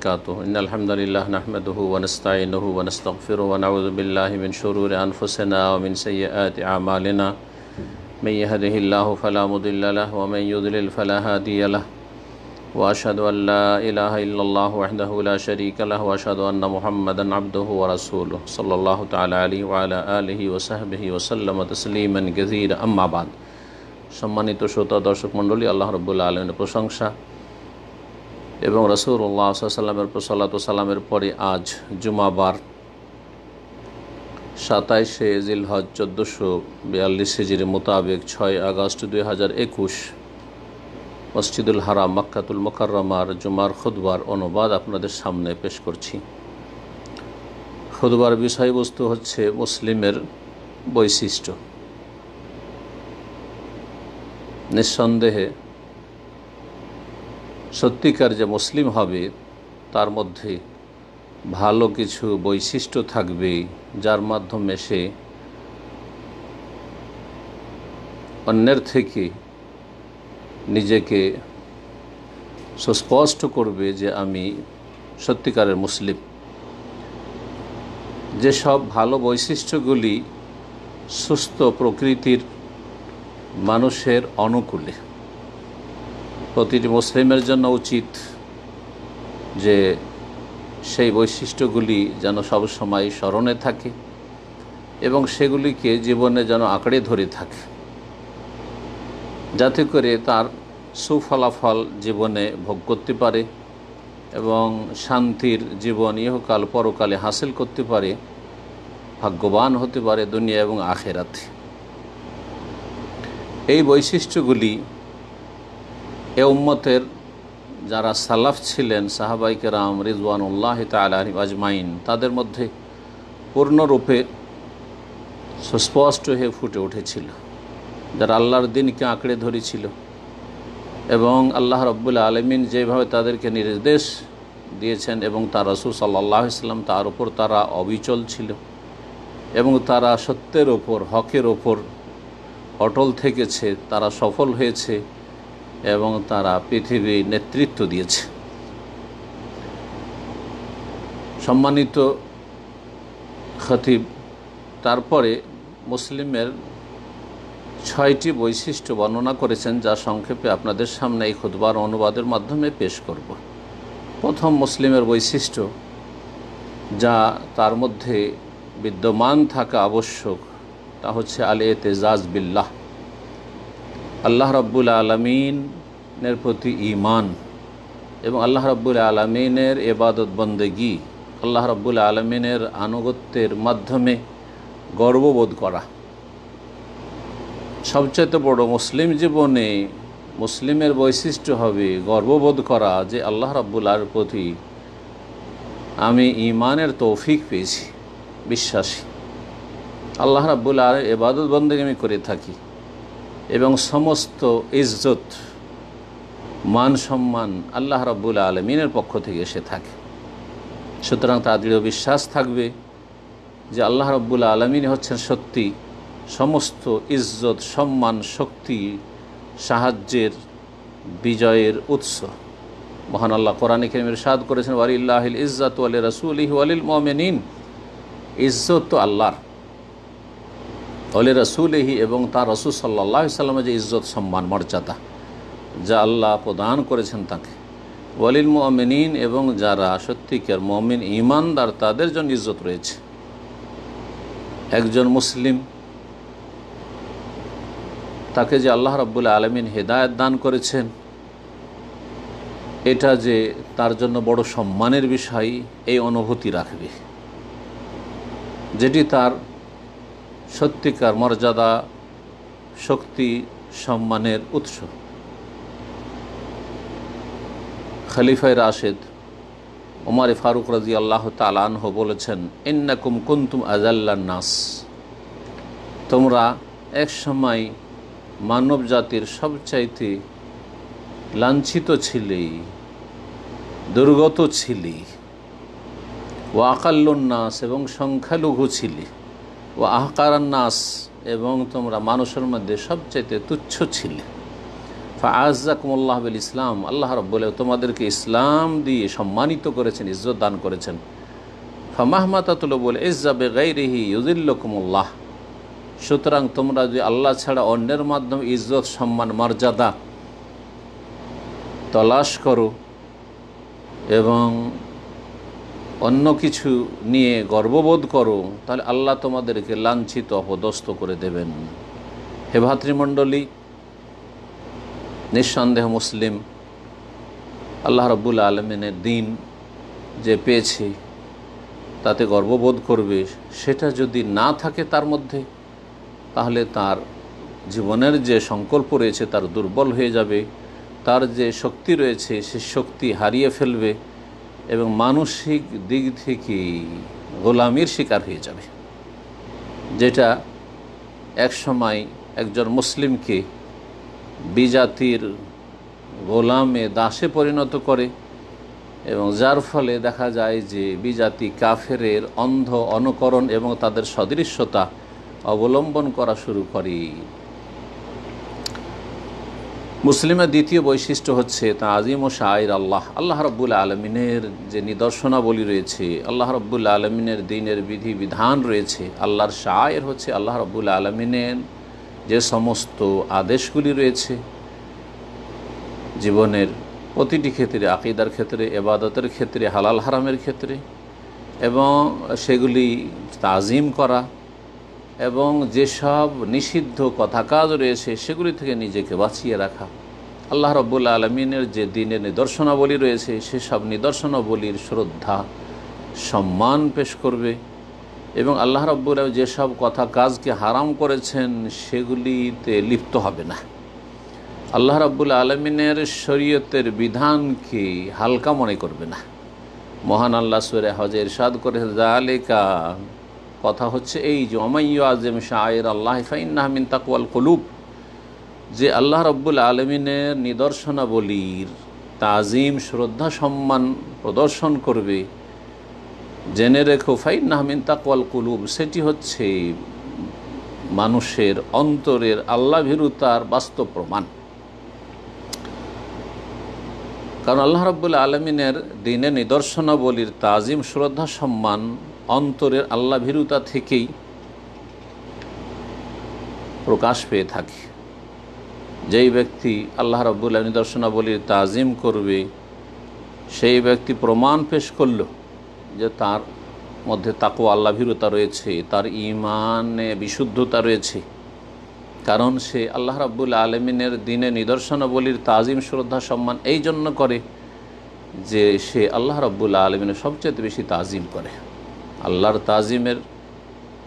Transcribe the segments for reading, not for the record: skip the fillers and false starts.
وبركاته إن الحمد لله نحمده ونستعينه ونستغفره ونعوذ بالله من شرور أنفسنا ومن سيئات أعمالنا من يهده الله فلا مضل له ومن يضلل فلا هادي له وأشهد أن لا إله إلا الله وحده لا شريك له وأشهد أن محمدا عبده ورسوله صلى الله تعالى عليه وعلى آله وصحبه وسلم تسليما كثيرا أما بعد সম্মানিত শ্রোতা দর্শক মণ্ডলী, আল্লাহ রাব্বুল আলামিনের প্রশংসা এবং রাসূলুল্লাহ সাল্লাল্লাহু আলাইহি ওয়াসাল্লামের সালাতু সালামের পরে আজ জুমাবার 27শে জিলহজ 1442 হিজরি মোতাবেক 6 আগস্ট 2021 মসজিদুল হারাম মক্কাতুল মুকাররমার জুমার খুতবার অনুবাদ আপনাদের সামনে পেশ করছি। খুতবার বিষয়বস্তু হচ্ছে মুসলিমের বৈশিষ্ট্য। নিঃসন্দেহে সত্যিকার যে মুসলিম হবে তার মধ্যে ভালো কিছু বৈশিষ্ট্য থাকবে, যার মাধ্যমে সে অন্যের থেকে নিজেকে সুস্পষ্ট করবে যে আমি সত্যিকারের মুসলিম। যেসব ভালো বৈশিষ্ট্যগুলি সুস্থ প্রকৃতির মানুষের অনুকূলে, প্রতিটি মুসলিমের জন্য উচিত যে সেই বৈশিষ্ট্যগুলি যেন সবসময় স্মরণে থাকে এবং সেগুলিকে জীবনে যেন আঁকড়ে ধরে থাকে, যাতে করে তার সুফলাফল জীবনে ভোগ করতে পারে এবং শান্তির জীবন ইহকাল পরকালে হাসিল করতে পারে, ভাগ্যবান হতে পারে দুনিয়া এবং আখিরাতে। এই বৈশিষ্ট্যগুলি এ উম্মতের যারা সালাফ ছিলেন, সাহাবায়ে কেরাম রিজওয়ানুল্লাহি তাআলা আলাইহিম আজমাইন, তাদের মধ্যে পূর্ণরূপে সুস্পষ্ট হয়ে ফুটে উঠেছিল, যারা আল্লাহর দ্বীনকে আঁকড়ে ধরেছিল এবং আল্লাহ রাব্বুল আলামিন যেভাবে তাদেরকে নির্দেশ দিয়েছেন এবং তার রাসূল সাল্লাল্লাহু আলাইহি ওয়াসাল্লাম তার উপর তারা অবিচল ছিল এবং তারা সত্যের ওপর, হকের ওপর অটল থেকেছে, তারা সফল হয়েছে এবং তারা পৃথিবী নেতৃত্ব দিয়েছে। সম্মানিত খতিব তারপরে মুসলিমের 6টি বৈশিষ্ট্য বর্ণনা করেছেন, যা সংক্ষেপে আপনাদের সামনে এই খুতবার অনুবাদের মাধ্যমে পেশ করব। প্রথম মুসলিমের বৈশিষ্ট্য, যা তার মধ্যে বিদ্যমান থাকা আবশ্যক, তা হচ্ছে আল ইতিজাজ বিল্লাহ, আল্লাহ রাব্বুল আলামিনের প্রতি ঈমান এবং আল্লাহ রাব্বুল আলামিনের ইবাদত বন্দেগী, আল্লাহ রাব্বুল আলামিনের আনুগত্যের মাধ্যমে গর্ববোধ করা। সবচেয়ে বড় মুসলিম জীবনে মুসলিমের বৈশিষ্ট্য হবে গর্ববোধ করা যে আল্লাহ রাব্বুল আলামিনের প্রতি আমি ঈমানের তৌফিক পেয়েছি, বিশ্বাসী। আল্লাহ রাব্বুল আলামিনের ইবাদত বন্দেগী আমি করে থাকি এবং সমস্ত ইজ্জত মান সম্মান আল্লাহ রাব্বুল আলামিনের পক্ষ থেকে এসে থাকে। সুতরাং তার দৃঢ় বিশ্বাস থাকবে যে আল্লাহ রাব্বুল আলামিন হচ্ছেন সত্যি সমস্ত ইজ্জত, সম্মান, শক্তি, সাহায্যের, বিজয়ের উৎস। মহান আল্লাহ কোরআনে কারীমে ইরশাদ করেছেন, ওয়ালিল্লাহিল ইজ্জাতু ওয়া লিরাসূলিহি ওয়া লিল মুমিনিন। ইজ্জত তো আল্লাহর, ওয়ালি রাসূলিহি এবং তার রাসূল সাল্লাল্লাহু আলাইহি সাল্লামের যে ইজ্জত, সম্মান, মর্যাদা যা আল্লাহ প্রদান করেছেন তাকে, ওয়ালিল মুমিনিন এবং যারা সত্যিকার মুমিন ঈমানদার তাদের জন্য ইজ্জত রয়েছে। একজন মুসলিম তাকে যে আল্লাহ রাব্বুল আলামিন হেদায়েত দান করেছেন, এটা যে তার জন্য বড় সম্মানের বিষয়, এই অনুভূতি রাখবে, যেটি তার সত্যিকার মর্যাদা, শক্তি, সম্মানের উৎস। খলিফায়ে রাশেদ ওমর ফারুক রাদিয়াল্লাহু তাআলা আনহু বলেছেন, ইন্নাকুম কুনতুম আযাল্লান নাস, তোমরা এক সময় মানব জাতির সবচাইতে লাঞ্ছিত ছিলে, দুর্গত ছিলে, ওয়া আকাল্লুন নাস এবং সংখ্যালঘু ছিলে, ওয়া আহকারান নাস এবং তোমরা মানুষের মধ্যে সবচাইতে তুচ্ছ ছিলে। ফাআজ্জাকুমুল্লাহ বিল ইসলাম, আল্লাহ রাব্বুল তোমাদেরকে ইসলাম দিয়ে সম্মানিত করেছেন, ইজ্জত দান করেছেন। ফামাহমা তাতলুবুল ইজ্জা বিগাইরিহি ইউযিল্লুকুমুল্লাহ, সুতরাং তোমরা যদি আল্লাহ ছাড়া অন্যের মাধ্যমে ইজ্জত সম্মান মর্যাদা তলাশ করো এবং অন্য কিছু নিয়ে গর্ববোধ করো, তাহলে আল্লাহ তোমাদেরকে লাঞ্ছিত অপদস্থ করে দেবেন। হে ভাতৃমণ্ডলী, নিঃসন্দেহ মুসলিম আল্লাহ রাব্বুল আলামিনের দিন যে পেয়েছে তাতে গর্ববোধ করবে। সেটা যদি না থাকে তার মধ্যে, তাহলে তার জীবনের যে সংকল্প রয়েছে তার দুর্বল হয়ে যাবে, তার যে শক্তি রয়েছে সে শক্তি হারিয়ে ফেলবে এবং মানসিক দিক থেকে গোলামির শিকার হয়ে যাবে, যেটা একসময় একজন মুসলিমকে বিজাতির গোলামে দাসে পরিণত করে এবং যার ফলে দেখা যায় যে বিজাতি কাফেরের অন্ধ অনুকরণ এবং তাদের সদৃশ্যতা অবলম্বন করা শুরু করে। মুসলিমের দ্বিতীয় বৈশিষ্ট্য হচ্ছে তাজিম ও শাইর আল্লাহ। আল্লাহ রাব্বুল আলমিনের যে নিদর্শনাবলী রয়েছে, আল্লাহ রাব্বুল আলমিনের দিনের বিধি বিধান রয়েছে, আল্লাহর শাইর হচ্ছে আল্লাহ রাব্বুল আলমিনের যে সমস্ত আদেশগুলি রয়েছে জীবনের প্রতিটি ক্ষেত্রে, আকীদার ক্ষেত্রে, ইবাদতের ক্ষেত্রে, হালাল হারামের ক্ষেত্রে, এবং সেগুলি তাজিম করা এবং যেসব নিষিদ্ধ কথা কাজ রয়েছে সেগুলি থেকে নিজেকে বাঁচিয়ে রাখা। আল্লাহ রাব্বুল আলমিনের যে দিনের নিদর্শনাবলী রয়েছে সেসব নিদর্শনাবলীর শ্রদ্ধা সম্মান পেশ করবে এবং আল্লাহ রাব্বুল আলামিন যেসব কথা কাজকে হারাম করেছেন সেগুলিতে লিপ্ত হবে না। আল্লাহ রাব্বুল আলমিনের শরীয়তের বিধানকে হালকা মনে করবে না। মহান আল্লাহ সূরা হজে ইরশাদ করে, যালিকা, কথা হচ্ছে এই যে ওমাইয়ু আযিম শাআইর আল্লাহ ফাইন্নাহা মিন তাকওয়াল কুলুব, যে আল্লাহ রাব্বুল আলমিনের নিদর্শনাবলীর তাজিম শ্রদ্ধা সম্মান প্রদর্শন করবে, জেনে রেখো ফাইন্নাহা মিন তাকওয়াল কুলুব, সেটি হচ্ছে মানুষের অন্তরের আল্লাহ ভীরুতার বাস্তব প্রমাণ। কারণ আল্লাহ রাব্বুল আলমিনের দিনের নিদর্শনাবলীর তাজিম শ্রদ্ধা সম্মান অন্তরের আল্লাহ ভীরুতা থেকেই প্রকাশ পেয়ে থাকে। যেই ব্যক্তি আল্লাহ রাব্বুল আলামিনের নিদর্শনাবলীর তাজিম করবে সেই ব্যক্তি প্রমাণ পেশ করল যে তার মধ্যে তাকওয়া আল্লাহ ভীরুতা রয়েছে, তার ঈমানে বিশুদ্ধতা রয়েছে, কারণ সে আল্লাহ রাব্বুল আলামিনের দিনে নিদর্শনাবলীর তাজিম শ্রদ্ধা সম্মান এই জন্য করে যে সে আল্লাহ রাব্বুল আলামিনের সবচেয়ে বেশি তাজিম করে। আল্লাহর তাজিমের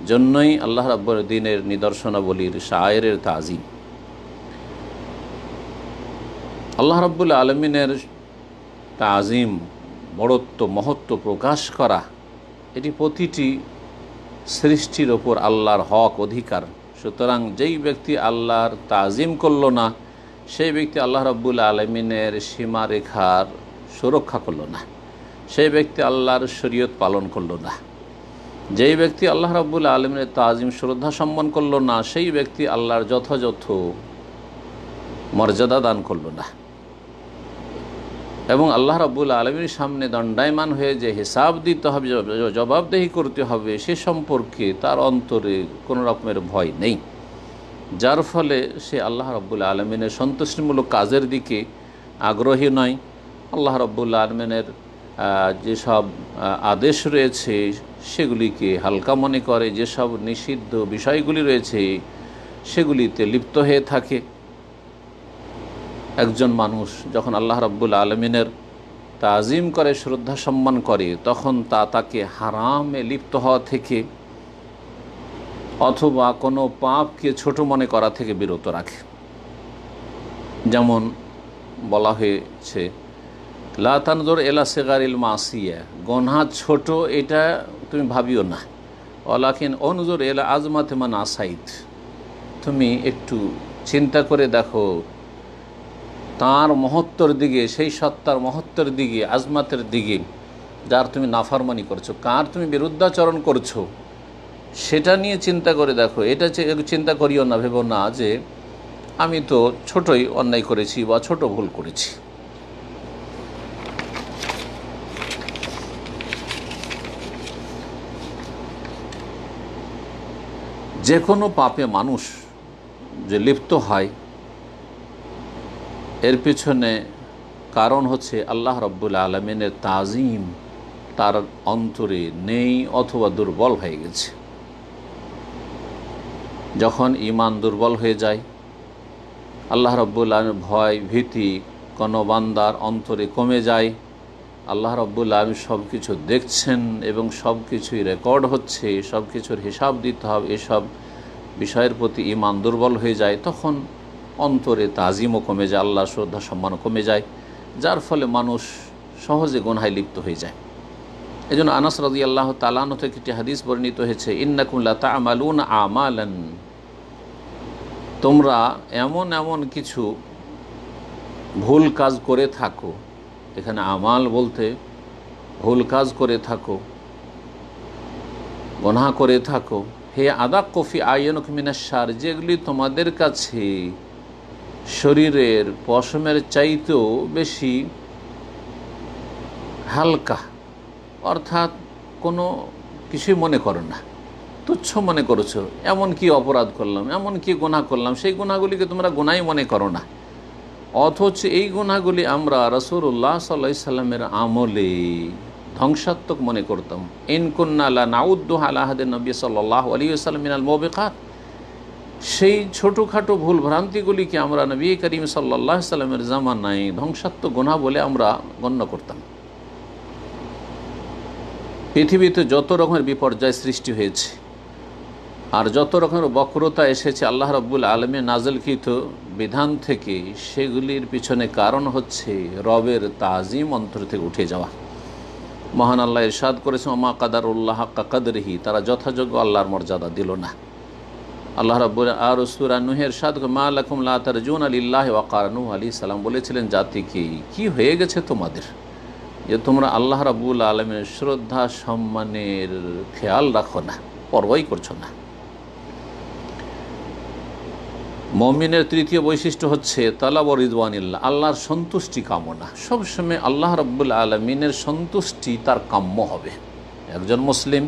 জন্যই আল্লাহ রাব্বুল দিনের নিদর্শনাবলীর শায়েরের তাজিম। আল্লাহ রাব্বুল আলামিনের তাজিম, বড়ত্ব, মহত্ব প্রকাশ করা, এটি প্রতিটি সৃষ্টির ওপর আল্লাহর হক, অধিকার। সুতরাং যেই ব্যক্তি আল্লাহর তাজিম করল না সেই ব্যক্তি আল্লাহ রাব্বুল আলামিনের সীমারেখার সুরক্ষা করল না, সেই ব্যক্তি আল্লাহর শরীয়ত পালন করল না। যেই ব্যক্তি আল্লাহ রাব্বুল আলামিনের তাজিম শ্রদ্ধা সম্মান করল না সেই ব্যক্তি আল্লাহর যথাযথ মর্যাদা দান করল না এবং আল্লাহ রাব্বুল আলামিনের সামনে দণ্ডায়মান হয়ে যে হিসাব দিতে হবে, জবাবদেহি করতে হবে, সে সম্পর্কে তার অন্তরে কোনো রকমের ভয় নেই, যার ফলে সে আল্লাহ রাব্বুল আলামিনের সন্তুষ্টিমূলক কাজের দিকে আগ্রহী নয়। আল্লাহ রাব্বুল আলামিনের যেসব আদেশ রয়েছে সেগুলিকে হালকা মনে করে, যেসব নিষিদ্ধ বিষয়গুলি রয়েছে সেগুলিতে লিপ্ত হয়ে থাকে। একজন মানুষ যখন আল্লাহ রাব্বুল আলামিনের তাজিম করে, শ্রদ্ধা সম্মান করে, তখন তাকে হারামে লিপ্ত হওয়া থেকে অথবা কোনো পাপকে ছোট মনে করা থেকে বিরত রাখে। যেমন বলা হয়েছে, লা তানজুর ইলা সিগারিল মাসিয়া, গুনাহ ছোট এটা তুমি ভাবিও না, ওয়ালাকিন অনজুর ইলা আজমাতে মান আসাইত, তুমি একটু চিন্তা করে দেখো তার মহত্বর দিকে, সেই সত্তার মহত্বর দিকে, আজমাতের দিকে, যার তুমি নাফরমানি করছো, কার তুমি বিরুদ্ধাচরণ করছো, সেটা নিয়ে চিন্তা করে দেখো। এটা চিন্তা করিও না, ভেবো না যে আমি তো ছোটই অন্যায় করেছি বা ছোট ভুল করেছি। যে কোনো পাপে মানুষ যে লিপ্ত হয় এর পিছনে কারণ হচ্ছে আল্লাহ রাব্বুল আলামিনের তাজিম তার অন্তরে নেই অথবা দুর্বল হয়ে গেছে। যখন ঈমান দুর্বল হয়ে যায়, আল্লাহ রাব্বুল আলামিনের ভয় ভীতি কোনো বান্দার অন্তরে কমে যায়, আল্লাহ রাব্বুল আলামিন সব কিছু দেখছেন এবং সব কিছুই রেকর্ড হচ্ছে, সব কিছুর হিসাব দিতে হবে, এসব বিষয়ের প্রতি ঈমান দুর্বল হয়ে যায়, তখন অন্তরে তাজিমও কমে যায়, আল্লাহর শ্রদ্ধা সম্মানও কমে যায়, যার ফলে মানুষ সহজে গুনাহে লিপ্ত হয়ে যায়। এই জন্য আনাস রাদিয়াল্লাহু তাআলা আনহু থেকে একটি হাদিস বর্ণিত হয়েছে, ইন্নাকুম লা তা'মালুনা আমালান, তোমরা এমন এমন কিছু ভুল কাজ করে থাকো। এখানে আমাল বলতে ভুল কাজ করে থাকো, গুনাহ করে থাকো, হে আদাক্কু ফি আ'য়ুনিকুম মিনাশ শার, যেগুলি তোমাদের কাছে শরীরের পশমের চাইতেও বেশি হালকা, অর্থাৎ কোনো কিছুই মনে করো না, তুচ্ছ মনে করছো। এমন কি অপরাধ করলাম, এমন কি গুনাহ করলাম, সেই গুনাহগুলিকে তোমরা গুনাহই মনে করো না, অথচ এই গুনাহগুলি আমরা রাসূলুল্লাহ সাল্লাল্লাহু আলাইহি সাল্লামের আমলে ধ্বংসাত্মক মনে করতাম। ইন কুন্না লা নাউদ্দুহা আলা আহাদিন নবী সাল্লাল্লাহু আলাইহি ওয়াসাল্লাম মিনাল মুবিকাত, সেই ছোটোখাটো ভুল ভ্রান্তিগুলিকে আমরা নবী করিম সাল্লাল্লাহু আলাইহি সাল্লামের জামানায় ধ্বংসাত্মক গুনাহ বলে আমরা গণ্য করতাম। পৃথিবীতে যত রকমের বিপর্যয় সৃষ্টি হয়েছে আর যত রকমের বক্রতা এসেছে আল্লাহ রাব্বুল আলামিন নাযিলকৃত বিধান থেকে, সেগুলির পিছনে কারণ হচ্ছে রবের তাজিম অন্তর থেকে উঠে যাওয়া। মহান আল্লাহ ইরশাদ করেছেন, ওমা কাদারুল্লাহ হাক্কা কদরিহি, তারা যথাযোগ্য আল্লাহর মর্যাদা দিল না। আল্লাহ রাব্বুল আর সূরা নূহের ইরশাদ করে, মা লাকুম লা তারজুনা লিল্লাহি ওয়াকার, নূহ আলাইহিস সালাম বলেছিলেন জাতিকে, কি হয়ে গেছে তোমাদের যে তোমরা আল্লাহ রাব্বুল আলামিনের শ্রদ্ধা সম্মানের খেয়াল রাখো না, পরোয়াই করছো না। মুমিনের তৃতীয় বৈশিষ্ট্য হচ্ছে তালাব রিদওয়ানিল্লাহ, আল্লাহর সন্তুষ্টি কামনা। সবসময় আল্লাহ রাব্বুল আলামিনের সন্তুষ্টি তার কাম্য হবে। একজন মুসলিম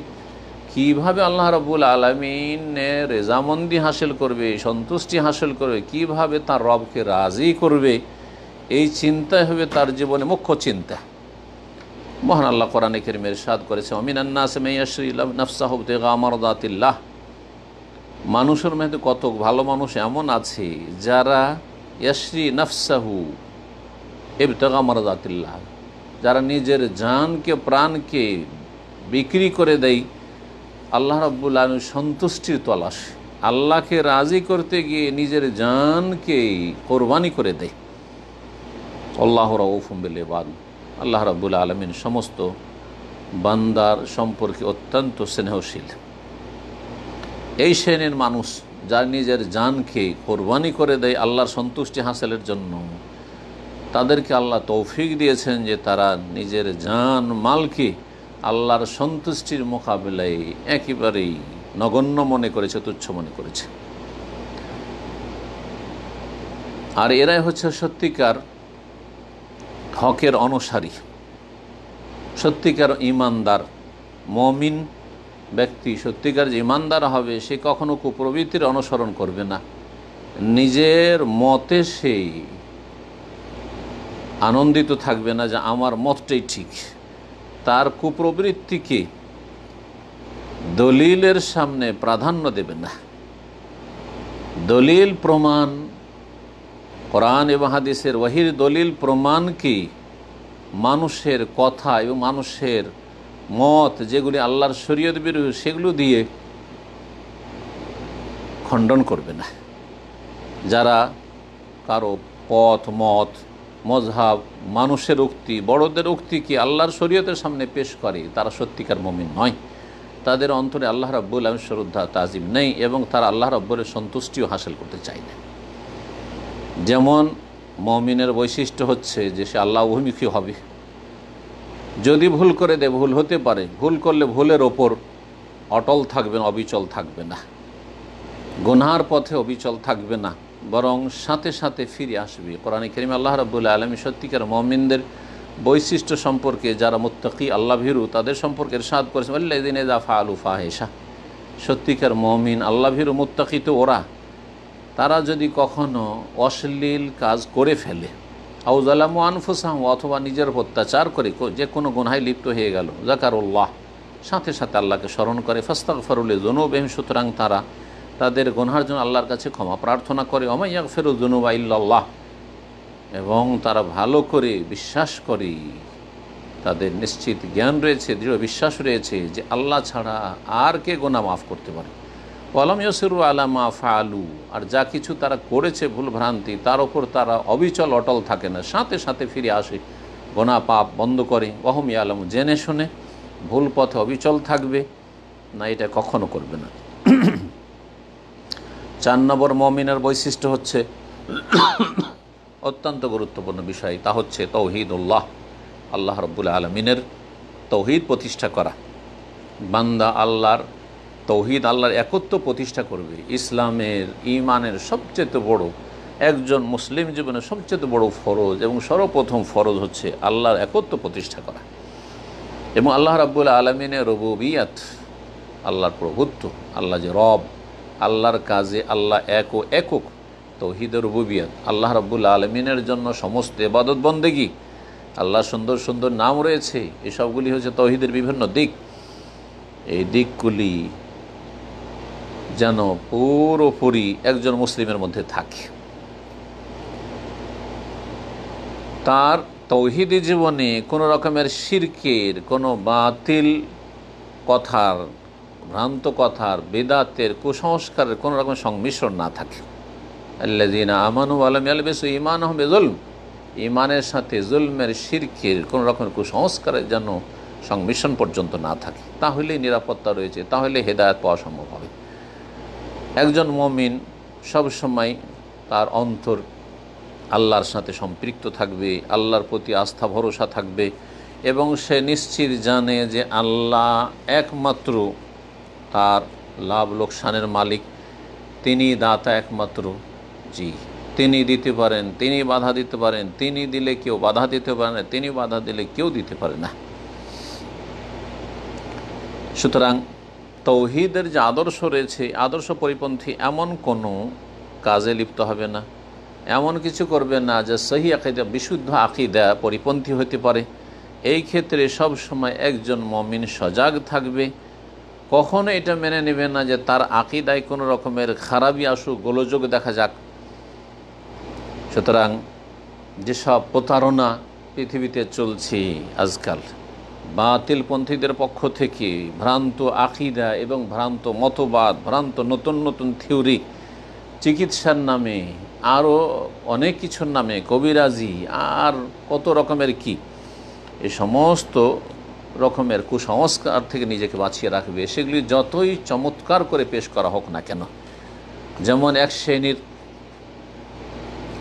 কিভাবে আল্লাহ রাব্বুল আলামিনের রেজামন্দি হাসিল করবে, সন্তুষ্টি হাসিল করবে, কিভাবে তার রবকে রাজি করবে, এই চিন্তাই হবে তার জীবনে মুখ্য চিন্তা। মহান আল্লাহ কোরআনে কারীমে ইরশাদ করেছে, ওমিনান নাসি মান ইয়াশরি নাফসাহু ইবতিগা মারদাতিল্লাহ, মানুষের মধ্যে কত ভালো মানুষ এমন আছে যারা ইয়াশরি নাফসাহু ইবতিগা মারদাতিল্লাহ, যারা নিজের জানকে প্রাণকে বিক্রি করে দেয় আল্লাহ রাব্বুল আলামিন সন্তুষ্টির তলাশ, আল্লাহকে রাজি করতে গিয়ে নিজের জানকে কোরবানি করে দেয়। আল্লাহু রাউফুম বিল ইবাদ, আল্লাহ রাব্বুল আলামিন সমস্ত বান্দার সম্পর্কে অত্যন্ত স্নেহশীল। এই শ্রেণীর মানুষ যারা নিজের জানকে কোরবানি করে দেয় আল্লাহর সন্তুষ্টি হাসিলের জন্য, তাদেরকে আল্লাহ তৌফিক দিয়েছেন যে তারা নিজের জান মালকে আল্লাহর সন্তুষ্টির মোকাবিলায় একেবারেই নগণ্য মনে করেছে, তুচ্ছ মনে করেছে। আর এরাই হচ্ছে সত্যিকার হকের অনুসারী, সত্যিকার ইমানদার মুমিন ব্যক্তি। সত্যিকার যে ইমানদার হবে সে কখনো কুপ্রবৃত্তির অনুসরণ করবে না, নিজের মতে সে আনন্দিত থাকবে না যে আমার মতটাই ঠিক, তার কুপ্রবৃত্তিকে দলিলের সামনে প্রাধান্য দেবে না। দলিল প্রমাণ, কোরআন এবং হাদিসের ওয়াহির দলিল প্রমাণকে মানুষের কথা এবং মানুষের মত যেগুলি আল্লাহর শরীয়ত বিরোধী সেগুলো দিয়ে খণ্ডন করবে না। যারা কারো পথ মত মজহাব মানুষের উক্তি বড়দের উক্তিকে আল্লাহর শরীয়তের সামনে পেশ করে তারা সত্যিকার মুমিন নয়, তাদের অন্তরে আল্লাহ রাব্বুল আলামিন শ্রদ্ধা তাজিম নেই এবং তারা আল্লাহ রাব্বুলের সন্তুষ্টিও হাসিল করতে চায় না। যেমন মুমিনের বৈশিষ্ট্য হচ্ছে যে সে আল্লাহ অভিমুখী হবে, যদি ভুল করে দেয় ভুল হতে পারে, ভুল করলে ভুলের ওপর অটল থাকবে না, অবিচল থাকবে না, গুনার পথে অবিচল থাকবে না, বরং সাথে সাথে ফিরে আসবে। কোরআনে কারীমে আল্লাহ রাব্বুল আলামিন সত্যিকার মুমিনদের বৈশিষ্ট্য সম্পর্কে, যারা মুত্তাকি আল্লাহ ভীরু, তাদের সম্পর্কে ইরশাদ করেছেন আল্লাযীনা ইযা ফাআলু ফাহিশা। সত্যিকার মুমিন আল্লাহ ভীরু মুত্তাকি তো ওরা, তারা যদি কখনো অশ্লীল কাজ করে ফেলে, আও যালামু আনফুসাহুম, অথবা নিজের উপর অত্যাচার করে যে কোনো গুনাহে লিপ্ত হয়ে গেল, যাকারুল্লাহ, সাথে সাথে আল্লাহকে স্মরণ করে, ফাস্তাগফিরু লিযুনুবিহিম, সুতরাং তারা তাদের গুনাহের জন্য আল্লাহর কাছে ক্ষমা প্রার্থনা করে, ওয়া মান ইয়াগফিরু যুনুবা ইল্লাল্লাহ, এবং তারা ভালো করে বিশ্বাস করে, তাদের নিশ্চিত জ্ঞান রয়েছে, দৃঢ় বিশ্বাস রয়েছে যে আল্লাহ ছাড়া আর কে গুনাহ মাফ করতে পারে। ওয়ালাম ইয়াসিরু আলা মা ফাআলু, আর যা কিছু তারা করেছে ভুল ভ্রান্তি, তার ওপর তারা অবিচল অটল থাকে না, সাথে সাথে ফিরে আসে, গুনাহ পাপ বন্ধ করে। ওয়াহুম ইয়ালামু, জেনে শুনে ভুল পথে অবিচল থাকবে না, এটা কখনো করবে না। 4 নম্বর মুমিনের বৈশিষ্ট্য হচ্ছে অত্যন্ত গুরুত্বপূর্ণ বিষয়, তা হচ্ছে তাওহীদুল্লাহ, আল্লাহ রাব্বুল আলামিনের তাওহীদ প্রতিষ্ঠা করা। বান্দা আল্লাহর তাওহীদ, আল্লাহর একত্ব প্রতিষ্ঠা করবে। ইসলামের, ঈমানের সবচেয়ে বড়, একজন মুসলিম জীবনের সবচেয়ে বড় ফরজ এবং সর্বপ্রথম ফরজ হচ্ছে আল্লাহর একত্ব প্রতিষ্ঠা করা এবং আল্লাহ রাব্বুল আলামিনের রুবুবিয়ত, আল্লাহর প্রভুত্ব, আল্লাহ যে রব, আল্লাহর কাজে আল্লাহ এক ও একক, তাওহীদের রুবুবিয়ত, আল্লাহ রাব্বুল আলামিনের জন্য সমস্ত ইবাদত বন্দেগী, আল্লাহ সুন্দর সুন্দর নাম রয়েছে, এসবগুলি হচ্ছে তাওহীদের বিভিন্ন দিক। এই দিকগুলি যেন পুরোপুরি একজন মুসলিমের মধ্যে থাকে। তার তাওহীদি জীবনে কোনো রকমের শিরকের, কোনো বাতিল কথার, ভ্রান্ত কথার, বেদাতের, কুসংস্কারের কোনো রকমের সংমিশ্রণ না থাকে। আল্লাযীনা আমানু ওয়া লাম ইয়ালবিসু ঈমানাহুম বিযুলম, ঈমানের সাথে জুলমের, শিরকের, কোনো রকমের কুসংস্কারের যেন সংমিশ্রণ পর্যন্ত না থাকে, তাহলেই নিরাপত্তা রয়েছে, তাহলে হেদায়েত পাওয়া সম্ভব হবে। একজন মুমিন সবসময় তার অন্তর আল্লাহর সাথে সম্পৃক্ত থাকবে, আল্লাহর প্রতি আস্থা ভরসা থাকবে এবং সে নিশ্চিত জানে যে আল্লাহ একমাত্র তার লাভ লোকসানের মালিক, তিনি দাতা একমাত্র, জি, তিনি দিতে পারেন, তিনি বাধা দিতে পারেন, তিনি দিলে কেউ বাধা দিতে পারে না, তিনি বাধা দিলে কেউ দিতে পারে না। সুতরাং তাওহীদের যে আদর্শ রয়েছে, আদর্শ পরিপন্থী এমন কোনো কাজে লিপ্ত হবে না, এমন কিছু করবে না যে সহি আকীদা, বিশুদ্ধ আকীদা পরিপন্থী হতে পারে। এই ক্ষেত্রে সব সময় একজন মুমিন সজাগ থাকবে, কখনো এটা মেনে নেবে না যে তার আকীদায় কোনো রকমের খারাপি আসুক, গোলযোগ দেখা যাক। সুতরাং যেসব প্রতারণা পৃথিবীতে চলছে আজকাল বাতিলপন্থীদের পক্ষ থেকে, ভ্রান্ত আকীদা এবং ভ্রান্ত মতবাদ, ভ্রান্ত নতুন নতুন থিওরি, চিকিৎসার নামে, আরও অনেক কিছুর নামে, কবিরাজি, আর কত রকমের কি, এই সমস্ত রকমের কুসংস্কার থেকে নিজেকে বাঁচিয়ে রাখবে। সেগুলি যতই চমৎকার করে পেশ করা হোক না কেন, যেমন এক শ্রেণীর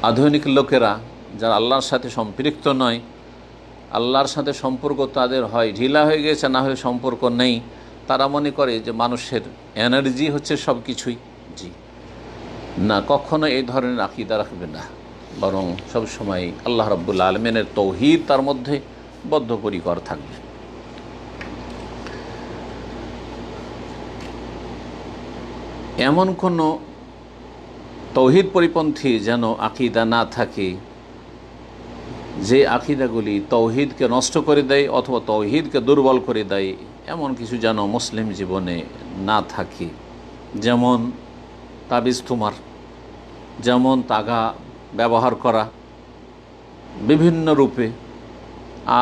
আধুনিক লোকেরা যারা আল্লাহর সাথে সম্পৃক্ত নয়, আল্লাহর সাথে সম্পর্ক তাদের হয় ঢিলা হয়ে গেছে, না হলে সম্পর্ক নেই, তারা মনে করে যে মানুষের এনার্জি হচ্ছে সব কিছুই। জি না, কখনো এই ধরনের আকীদা রাখবে না, বরং সবসময় আল্লাহ রাব্বুল আলামিনের তাওহীদ তার মধ্যে বদ্ধপরিকর থাকবে। এমন কোনো তাওহীদ পরিপন্থী যেন আকীদা না থাকে যে আকীদাগুলি তাওহীদকে নষ্ট করে দেয় অথবা তাওহীদকে দুর্বল করে দেয়, এমন কিছু যেন মুসলিম জীবনে না থাকে। যেমন তাবিজ তুমার, যেমন তাগা ব্যবহার করা বিভিন্ন রূপে,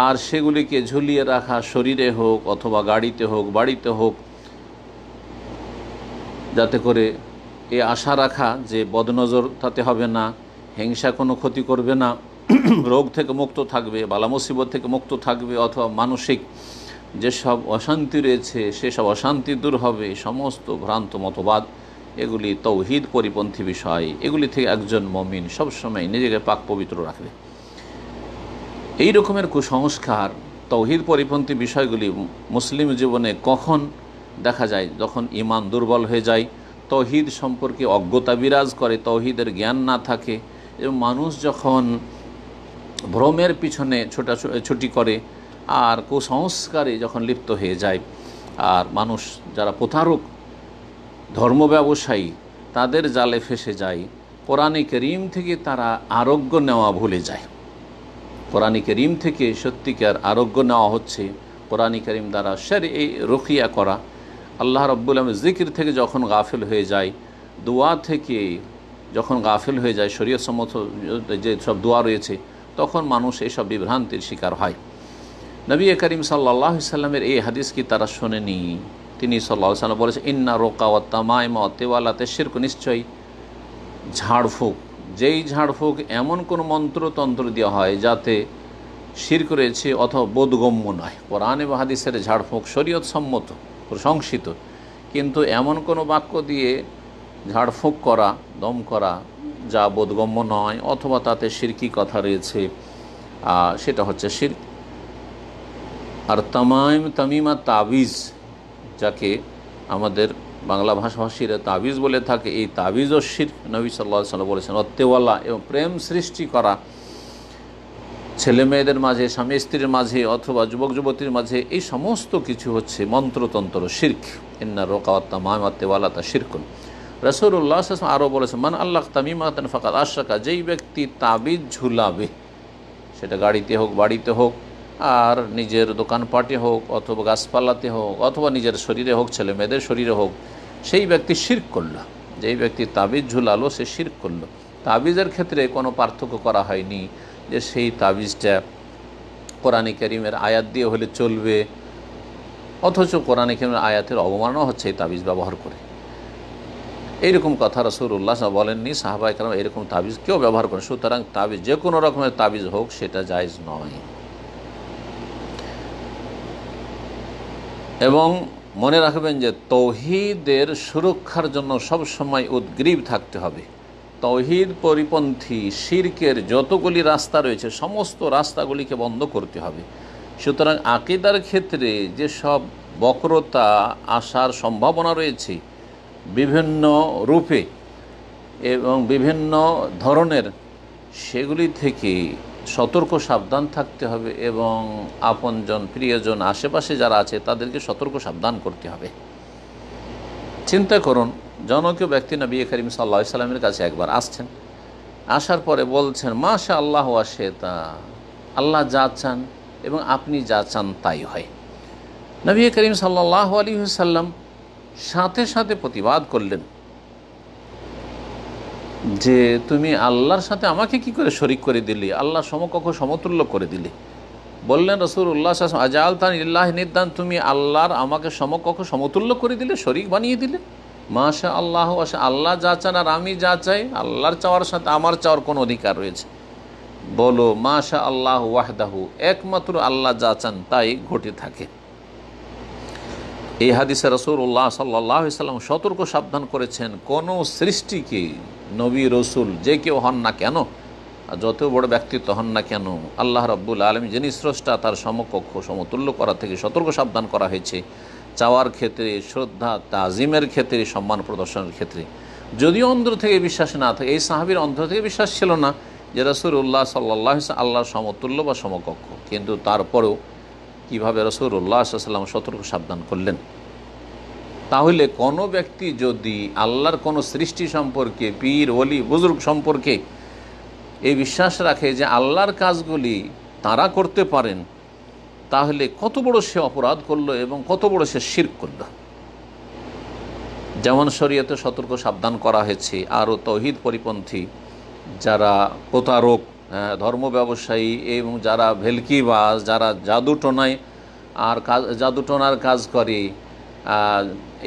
আর সেগুলিকে ঝুলিয়ে রাখা শরীরে হোক অথবা গাড়িতে হোক, বাড়িতে হোক, যাতে করে এ আশা রাখা যে বদনজর তাতে হবে না, হিংসা কোনো ক্ষতি করবে না, রোগ থেকে মুক্ত থাকবে, বালা মুসিবত থেকে মুক্ত থাকবে, অথবা মানসিক যেসব অশান্তি রয়েছে সেসব অশান্তি দূর হবে। সমস্ত ভ্রান্ত মতবাদ, এগুলি তাওহীদ পরিপন্থী বিষয়, এগুলি থেকে একজন মুমিন সবসময় নিজেকে পাক পবিত্র রাখবে। এই রকমের কুসংস্কার, তাওহীদ পরিপন্থী বিষয়গুলি মুসলিম জীবনে কখন দেখা যায়? যখন ঈমান দুর্বল হয়ে যায়, তৌহিদ সম্পর্কে অজ্ঞতা বিরাজ করে, তৌহিদের জ্ঞান না থাকে, এবং মানুষ যখন ভ্রমের পিছনে ছোটাছুটি করে আর কুসংস্কারে যখন লিপ্ত হয়ে যায়, আর মানুষ যারা প্রতারক ধর্ম ব্যবসায়ী তাদের জালে ফেসে যায়, কোরআনে করিম থেকে তারা আরোগ্য নেওয়া ভুলে যায়। কোরআনে করিম থেকে সত্যিকার আরোগ্য নেওয়া হচ্ছে কোরআনে করিম দ্বারা এই রুকিয়া করা। আল্লাহ রাব্বুল আলামিন জিকির থেকে যখন গাফিল হয়ে যায়, দোয়া থেকে যখন গাফিল হয়ে যায়, শরীয়ত সম্মত যে সব দোয়া রয়েছে, তখন মানুষ এইসব বিভ্রান্তির শিকার হয়। নবী করিম সাল্লাল্লাহু আলাইহি সাল্লামের এই হাদিস কি তারা শোনেনি? তিনি সাল্লাল্লাহু আলাইহি সাল্লাম বলেছেন, ইন্না রোকা ওয়া তামাইমা ওয়া তিওয়ালাতে শিরক, নিশ্চয়ই ঝাড়ফুঁক, যেই ঝাড়ফুঁক এমন কোনো মন্ত্রতন্ত্র দেওয়া হয় যাতে শিরক রয়েছে অথবা বোধগম্য নয়। কোরআন এবং হাদিসের ঝাড়ফুঁক শরীয়ত সম্মত, প্রশংসিত, কিন্তু এমন কোনো বাক্য দিয়ে ঝাড়ফুঁক করা, দম করা যা বোধগম্য নয় অথবা তাতে শিরকি কথা রয়েছে, সেটা হচ্ছে শিরক। আর তামিমা তাবিজ, যাকে আমাদের বাংলা ভাষাভাষীরা তাবিজ বলে থাকে, এই তাবিজও শিরক। নবী সাল্লাল্লাহু আলাইহি ওয়াসাল্লাম বলেছেন অত্তেওয়ালা, এবং প্রেম সৃষ্টি করা ছেলে মেয়েদের মাঝে, স্বামী স্ত্রীর মাঝে অথবা যুবক যুবতীর মাঝে, এই সমস্ত কিছু হচ্ছে মন্ত্রতন্ত্র, শিরক। ইন্না রোকা ওয়া তামাইমা ওয়াত্তেওয়ালাতা শিরকুন। রাসূলুল্লাহ সাল্লাল্লাহু আলাইহি ওয়াসাল্লাম আরও বলেছেন, মান আল্লাহ তামিমাতান ফাকাদ আশরাকা, যেই ব্যক্তি তাবিজ ঝুলাবে, সেটা গাড়িতে হোক, বাড়িতে হোক, আর নিজের দোকানপাটে হোক, অথবা গাছপালাতে হোক, অথবা নিজের শরীরে হোক, ছেলে মেয়েদের শরীরে হোক, সেই ব্যক্তি শিরক করল। যেই ব্যক্তি তাবিজ ঝুলালো সে শিরক করল। তাবিজের ক্ষেত্রে কোনো পার্থক্য করা হয়নি যে সেই তাবিজটা কোরআনে কারীমের আয়াত দিয়ে হলে চলবে, অথচ কোরআনে কারীমের আয়াতের অবমাননা হচ্ছে এই তাবিজ ব্যবহার করে। এইরকম কথা রাসূলুল্লাহ বলেননি, সাহাবায়ে কেরাম এরকম তাবিজ কেউ ব্যবহার করেন। সুতরাং তাবিজ যে কোনো রকমের তাবিজ হোক সেটা জায়েজ নয়। এবং মনে রাখবেন যে তৌহিদের সুরক্ষার জন্য সবসময় উদ্গ্রীব থাকতে হবে। তৌহিদ পরিপন্থী শিরকের যতগুলি রাস্তা রয়েছে সমস্ত রাস্তাগুলিকে বন্ধ করতে হবে। সুতরাং আকীদার ক্ষেত্রে যে সব বক্রতা আসার সম্ভাবনা রয়েছে বিভিন্ন রূপে এবং বিভিন্ন ধরনের, সেগুলি থেকে সতর্ক সাবধান থাকতে হবে এবং আপনজন, প্রিয়জন, আশেপাশে যারা আছে তাদেরকে সতর্ক সাবধান করতে হবে। চিন্তা করুন, জনৈক ব্যক্তি নবী করিম সাল্লাল্লাহু আলাইহি সাল্লামের কাছে একবার আসছেন, আসার পরে বলছেন মাশা আল্লাহ ওয়া শিতা, আল্লাহ যা চান এবং আপনি যা চান তাই হয়। নবী করিম সাল্লাল্লাহু আলাইহি সাল্লাম সাথে সাথে প্রতিবাদ করলেন যে তুমি আল্লাহর সাথে আমাকে কি করে শরিক করে দিলি, আল্লাহ সমকক্ষ সমতুল্য করে দিলি। বললেন রাসূলুল্লাহ সাল্লাল্লাহু আলাইহি ওয়াসাল্লাম, আজআলতানি লিল্লাহি নিদ্দান, তুমি আল্লাহর আমাকে সমকক্ষ সমতুল্য করে দিলে, শরিক বানিয়ে দিলে। মাশা আল্লাহ, আল্লাহ যা চান আর আমি যা চাই, আল্লাহর চাওয়ার সাথে আমার চাওয়ার কোনো অধিকার রয়েছে? বলো মাশা আল্লাহ ওয়াহদাহু, একমাত্র আল্লাহ যা চান তাই ঘটে থাকে। এই হাদিসে রাসূলুল্লাহ সাল্লাল্লাহু আলাইহি ওয়াসাল্লাম সতর্ক সাবধান করেছেন, কোনো সৃষ্টিকে, নবী রসুল যে কেউ হন না কেন, যত বড় ব্যক্তিত্ব হন না কেন, আল্লাহ রাব্বুল আলামিন যিনি স্রষ্টা তার সমকক্ষ সমতুল্য করা থেকে সতর্ক সাবধান করা হয়েছে। চাওয়ার ক্ষেত্রে, শ্রদ্ধা তাজিমের ক্ষেত্রে, সম্মান প্রদর্শনের ক্ষেত্রে। যদিও অন্তর থেকে বিশ্বাস না থাকে, এই সাহাবীর অন্তর থেকে বিশ্বাস ছিল না যে রাসূলুল্লাহ সাল্লাল্লাহু আলাইহি ওয়াসাল্লাম আল্লাহর সমতুল্য বা সমকক্ষ, কিন্তু তারপরেও কীভাবে রাসূলুল্লাহ সাল্লাল্লাহু আলাইহি ওয়াসাল্লাম সতর্ক সাবধান করলেন। তাহলে কোনো ব্যক্তি যদি আল্লাহর কোনো সৃষ্টি সম্পর্কে, পীর ওলি বুজুর্গ সম্পর্কে এই বিশ্বাস রাখে যে আল্লাহর কাজগুলি তারা করতে পারেন, তাহলে কত বড় সে অপরাধ করলো এবং কত বড় সে শিরক করল। যেমন শরীয়তে সতর্ক সাবধান করা হয়েছে, আরও তৌহিদ পরিপন্থী যারা প্রতারক, ধর্ম ব্যবসায়ী এবং যারা ভেলকিবাজ, যারা জাদুটোনায় আর জাদুটোনার কাজ করে,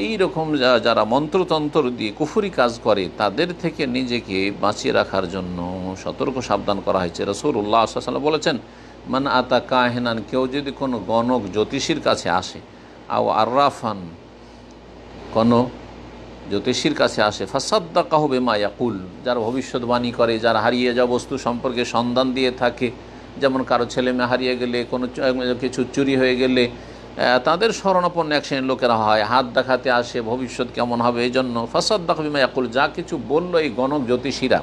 এই রকম যারা মন্ত্রতন্ত্র দিয়ে কুফরি কাজ করে, তাদের থেকে নিজেকে বাঁচিয়ে রাখার জন্য সতর্ক সাবধান করা হয়েছে। রাসূলুল্লাহ সাল্লাল্লাহু আলাইহি ওয়াসাল্লাম বলেছেন, মান আতা কাহিনান, কেউ যদি কোনো গণক জ্যোতিষীর কাছে আসে, আও আররাফান, কোনো জ্যোতিষীর কাছে আসে, ফাসাদ্দাকাহু বিমা ইয়াকুল, যারা ভবিষ্যৎবাণী করে, যারা হারিয়ে যাওয়া বস্তু সম্পর্কে সন্ধান দিয়ে থাকে, যেমন কারো ছেলে মেয়ে হারিয়ে গেলে, কোনো কিছু চুরি হয়ে গেলে তাদের শরণাপন্ন এক শ্রেণীর লোকেরা হয়, হাত দেখাতে আসে ভবিষ্যৎ কেমন হবে এই জন্য। ফাসাদ্দাক বিমা ইয়াকুল, যা কিছু বলল এই গণক জ্যোতিষীরা,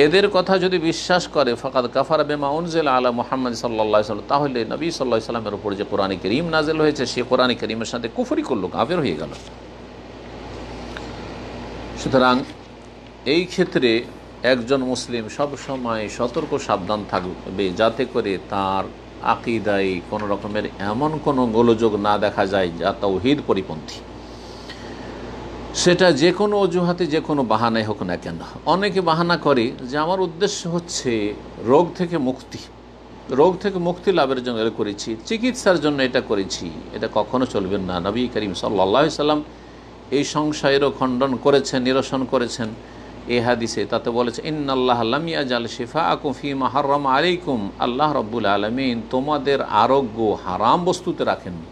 এদের কথা যদি বিশ্বাস করে, ফাকাদ কাফারা বিমা উনজিলা আলা মুহাম্মদ সাল্লাল্লাহু আলাইহি ওয়াসাল্লাম, তাহলে নবী সাল্লাল্লাহু আলাইহি ওয়াসাল্লামের উপর যে কোরআন কারীম নাযিল হয়েছে সে কোরআন কারীমের সাথে কুফরি করলো, কাফের হয়ে গেল। সুতরাং এই ক্ষেত্রে একজন মুসলিম সব সময় সতর্ক সাবধান থাকবে, যাতে করে তার আকীদায় কোনো রকমের এমন কোনো গোলযোগ না দেখা যায় যা তাওহীদ পরিপন্থী। সেটা যে কোনো অজুহাতে, যে কোনো বাহানায় হোক না কেন। অনেকে বাহানা করে যে আমার উদ্দেশ্য হচ্ছে রোগ থেকে মুক্তি, রোগ থেকে মুক্তি লাভের জন্য এটা করেছি, চিকিৎসার জন্য এটা করেছি। এটা কখনো চলবে না। নবী করিম সাল্লাল্লাহু আলাইহি সাল্লাম এই সংশয়েরও খণ্ডন করেছেন, নিরসন করেছেন এই হাদিসে। তাতে বলেছে, ইন্নাল্লাহ লাম ইয়াজাল শিফাআকুম ফীমা হাররামা আলাইকুম, আল্লাহ রাব্বুল আলামিন তোমাদের আরোগ্য হারাম বস্তুতে রাখেননি,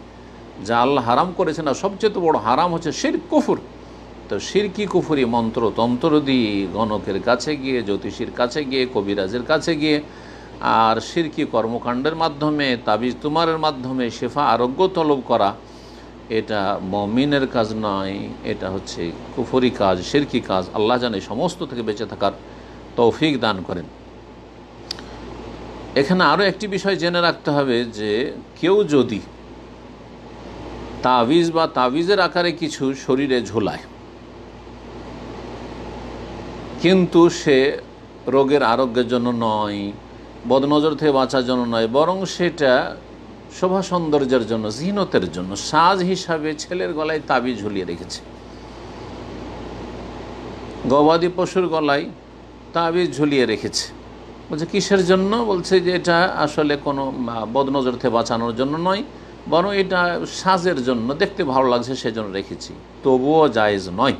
যা আল্লাহ হারাম করেছেন। আর সবচেয়ে বড় হারাম হচ্ছে শিরক, কুফর। তো শিরকি কুফরি মন্ত্র তন্ত্র দিয়ে, গণকের কাছে গিয়ে, জ্যোতিষীর কাছে গিয়ে, কবিরাজের কাছে গিয়ে, আর শিরকি কর্মকাণ্ডের মাধ্যমে, তাবিজ তুমারের মাধ্যমে শেফা আরোগ্য তলব করা, এটা মুমিনের কাজ নয়, এটা হচ্ছে কুফরি কাজ, শিরকি কাজ। আল্লাহ জানে সমস্ত থেকে বেঁচে থাকার তৌফিক দান করেন। এখানে আরও একটি বিষয় জেনে রাখতে হবে যে কেউ যদি তাবিজ বা তাবিজের আকারে কিছু শরীরে ঝোলায়, কিন্তু সে রোগের আরোগ্যের জন্য নয়, বদনজর থেকে বাঁচার জন্য নয়, বরং সেটা শোভা সৌন্দর্যের জন্য, জিনতের জন্য, সাজ হিসাবে ছেলের গলায় তাবিজ ঝুলিয়ে রেখেছে, গবাদি পশুর গলায় তাবিজ ঝুলিয়ে রেখেছে। বলছে কিসের জন্য? বলছে যে এটা আসলে কোনো বদনজর থেকে বাঁচানোর জন্য নয়, বরং এটা সাজের জন্য, দেখতে ভালো লাগছে সেজন্য রেখেছি, তবুও জায়েজ নয়।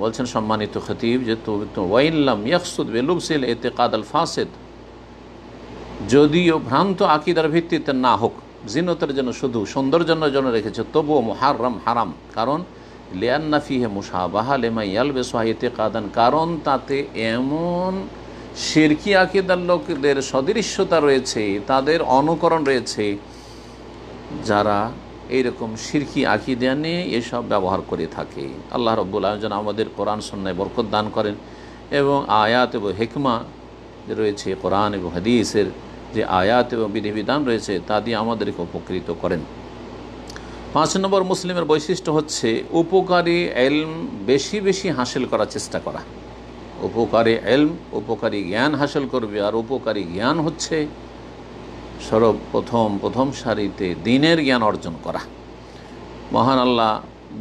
বলছেন সম্মানিত খতিব যে ওয়াইল্লাম ইয়াকসুদ বিলুবসিল ইতিকাদ আল ফাসিদ, যদিও ভ্রান্ত আকীদার ভিত্তিতে না হোক, জিনতের জন্য, শুধু সৌন্দর্যের জন্য রেখেছে, তবুও মুহাররাম, হারাম। কারণ লিআন্না ফিহি মুশাবাহা লিমা ইয়ালবিসু ইতিকাদান, কারণ তাতে এমন শিরকি আকীদার লোকদের সদৃশ্যতা রয়েছে, তাদের অনুকরণ রয়েছে, যারা এইরকম শিরকি আকীদা নিয়ে এসব ব্যবহার করে থাকে। আল্লাহ রাব্বুল আলামিন আমাদের কোরআন সুন্নাহয় বরকত দান করেন এবং আয়াত এবং হিকমা যে রয়েছে, কোরআন এবং হাদিসের যে আয়াত এবং বিধিবিধান রয়েছে, তা দিয়ে আমাদেরকে উপকৃত করেন। 5 নম্বর মুসলিমের বৈশিষ্ট্য হচ্ছে উপকারী এলম বেশি বেশি হাসিল করার চেষ্টা করা। উপকারী এলম, উপকারী জ্ঞান হাসিল করবে। আর উপকারী জ্ঞান হচ্ছে প্রথম সারিতে দ্বীনের জ্ঞান অর্জন করা। মহান আল্লাহ